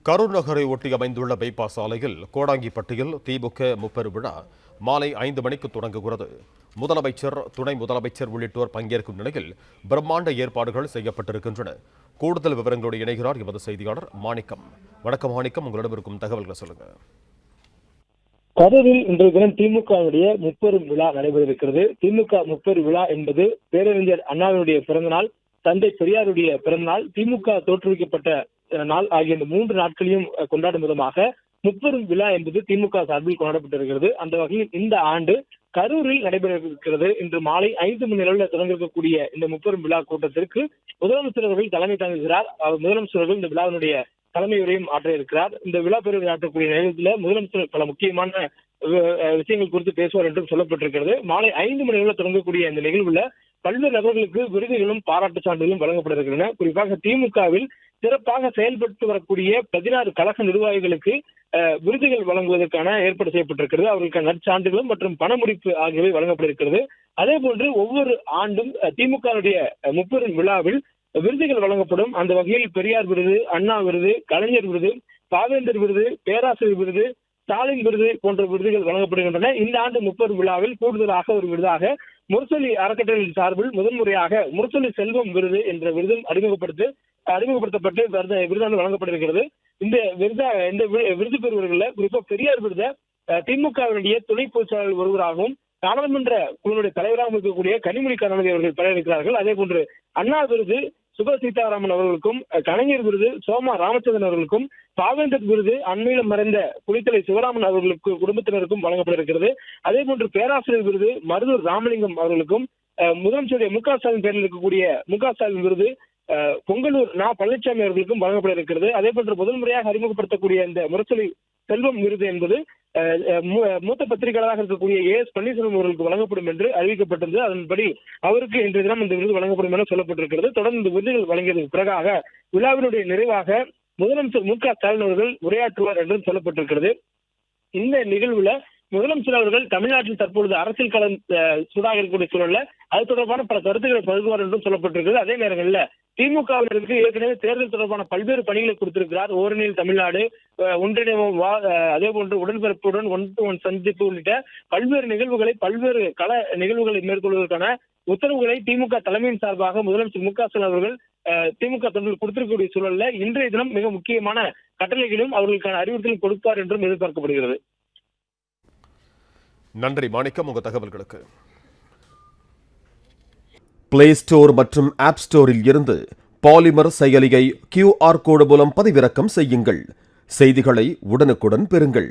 கரூர் நகரை ஒட்டி அமைந்துள்ள பைபாஸ் சாலையில் கோடாங்கிப்பட்டியில் திமுக முப்பெரும் விழா மாலை 5 மணிக்கு தொடங்குகிறது. முதலமைச்சர், துணை முதலமைச்சர் உள்ளிட்டோர் பங்கேற்கும் நிலையில் பிரம்மாண்ட ஏற்பாடுகள் செய்யப்பட்டிருக்கின்றன. கூடுதல் விவரங்களோடு இணைகிறார் எமது செய்தியாளர் மாணிக்கம். வணக்கம் மாணிக்கம், உங்களிடம் இருக்கும் தகவல்களை சொல்லுங்க. கரூரில் இன்றைய தினம் திமுகவுடைய முப்பெரும் விழா நடைபெறவிருக்கிறது. திமுக முப்பெரும் விழா என்பது பேரறிஞர் அண்ணாவினுடைய பிறந்தநாள், தந்தை பெரியாருடைய பிறந்தநாள், திமுக தோற்றுவிக்கப்பட்ட நாள் ஆகிய இந்த 3 நாட்களையும் கொண்டாடும் விதமாக முப்பெரும் விழா என்பது திமுக சார்பில் கொண்டாடப்பட்டிருக்கிறது. அந்த வகையில் இந்த ஆண்டு கரூரில் நடைபெறவிருக்கிறது. இன்று மாலை 5 மணி அளவில் தொடங்கிருக்கக்கூடிய இந்த முப்பெரும் விழா கூட்டத்திற்கு முதலமைச்சர் அவர்கள் தலைமை தாங்குகிறார். முதலமைச்சர் அவர்கள் இந்த விழாவினுடைய தலைமை உரையும் ஆற்ற இருக்கிறார். இந்த விழா பெருமை ஆற்றக்கூடிய நேரத்தில் முதலமைச்சர் பல முக்கியமான விஷயங்கள் குறித்து பேசுவார் என்றும் சொல்லப்பட்டிருக்கிறது. மாலை 5 மணி அளவில் தொடங்கக்கூடிய இந்த நிகழ்வுல பல்வேறு நபர்களுக்கு விருதுகளும் பாராட்டு சான்றிதழும் வழங்கப்பட இருக்கின்றன. குறிப்பாக திமுகவில் சிறப்பாக செயல்பட்டு வரக்கூடிய 16 கழக நிர்வாகிகளுக்கு விருதுகள் வழங்குவதற்கான ஏற்பாடு செய்யப்பட்டிருக்கிறது. அவர்களுக்கான நற்சான்றுகளும் மற்றும் பண முடிப்பு ஆகியவை வழங்கப்பட இருக்கிறது. அதே போன்று ஒவ்வொரு ஆண்டும் திமுகவுடைய முப்பெரும் விழாவில் விருதுகள் வழங்கப்படும். அந்த வகையில் பெரியார் விருது, அண்ணா விருது, கலைஞர் விருது, பாவேந்தர் விருது, பேராசிரியர் விருது, ஸ்டாலின் விருது போன்ற விருதுகள் வழங்கப்படுகின்றன. இந்த ஆண்டு முப்பெரும் விழாவில் கூடுதலாக ஒரு விருதாக முரசொலி அறக்கட்டளை சார்பில் முதன்முறையாக முரசொலி செல்வம் விருது என்ற விருதும் அறிமுகப்படுத்தப்பட்டு விருதாண்டு வழங்கப்பட்டிருக்கிறது. இந்த விருது பெறுவர்களில் குறிப்பா பெரியார் விருதை திமுகவினுடைய துணை பொதுச்செயலாளர் ஒருவராகவும் நாடாளுமன்ற குழுவுடைய தலைவராகவும் இருக்கக்கூடிய கனிமொழி கருணாநிதி அவர்கள் பெற இருக்கிறார்கள். அதே போன்று அண்ணா விருது சுப சீதாராமன் அவர்களுக்கும், கலைஞர் விருது சோமா ராமச்சந்திரன் அவர்களுக்கும், பாவேந்தர் விருது அண்மையில் மறைந்த புலித்தலை சிவராமன் அவர்களுக்கு குடும்பத்தினருக்கும் வழங்கப்பட இருக்கிறது. அதே போன்று பேராசிரியர் விருது மருதூர் ராமலிங்கம் அவர்களுக்கும், முதலமைச்சருடைய மு.க. ஸ்டாலின் பேரில் இருக்கக்கூடிய மு.க. ஸ்டாலின் விருது பொங்கலூர் நா. பழனிசாமி அவர்களுக்கும் வழங்கப்பட இருக்கிறது. அதே போன்று முதல் முறையாக அறிமுகப்படுத்தக்கூடிய இந்த முரசொலி செல்வம் விருது என்பது மூத்த பத்திரிகையாளராக இருக்கக்கூடிய A.S. பன்னீர்செல்வம் அவர்களுக்கு வழங்கப்படும் என்று அறிவிக்கப்பட்டது. அதன்படி அவருக்கு இன்றைய தினம் இந்த விருது வழங்கப்படும் என சொல்லப்பட்டிருக்கிறது. தொடர்ந்து இந்த விருதுகள் வழங்கியதற்கு பிறகாக விழாவினுடைய நிறைவாக முதலமைச்சர் மு.க. ஸ்டாலின் அவர்கள் உரையாற்றுவார் என்றும் சொல்லப்பட்டிருக்கிறது. இந்த நிகழ்வுல முதலமைச்சர் அவர்கள் தமிழ்நாட்டில் தற்பொழுது அரசியல் களம் சூடாக இருக்கக்கூடிய சூழல்ல அது தொடர்பான பல கருத்துக்களை பகிர்வார் என்றும் சொல்லப்பட்டிருக்கிறது. அதே நேரங்களில் திமுகவினருக்கு ஏற்கனவே தேர்தல் தொடர்பான பல்வேறு பணிகளை கொடுத்திருக்கிறார். ஓரணியில் தமிழ்நாடு, ஒன்றிணைவோம், அதே போன்று உடன்பிறப்புடன் 1-to-1 சந்திப்பு உள்ளிட்ட பல்வேறு நிகழ்வுகளை, பல்வேறு கள நிகழ்வுகளை மேற்கொள்வதற்கான உத்தரவுகளை திமுக தலைமையின் சார்பாக முதலமைச்சர் மு.க. ஸ்டாலின் அவர்கள் திமுக தொண்டர்கள் கொடுத்திருக்கக்கூடிய சூழல்ல இன்றைய தினம் மிக முக்கியமான கட்டளைகளும் அவர்களுக்கான அறிவுறுத்தலும் கொடுப்பார் என்றும் எதிர்பார்க்கப்படுகிறது. நன்றி மாணிக்கம், உங்க தகவல்களுக்கு. பிளே ஸ்டோர் மற்றும் ஆப் ஸ்டோரில் இருந்து பாலிமர் செயலியை QR கோடு மூலம் பதிவிறக்கம் செய்யுங்கள். செய்திகளை உடனுக்குடன் பெறுங்கள்.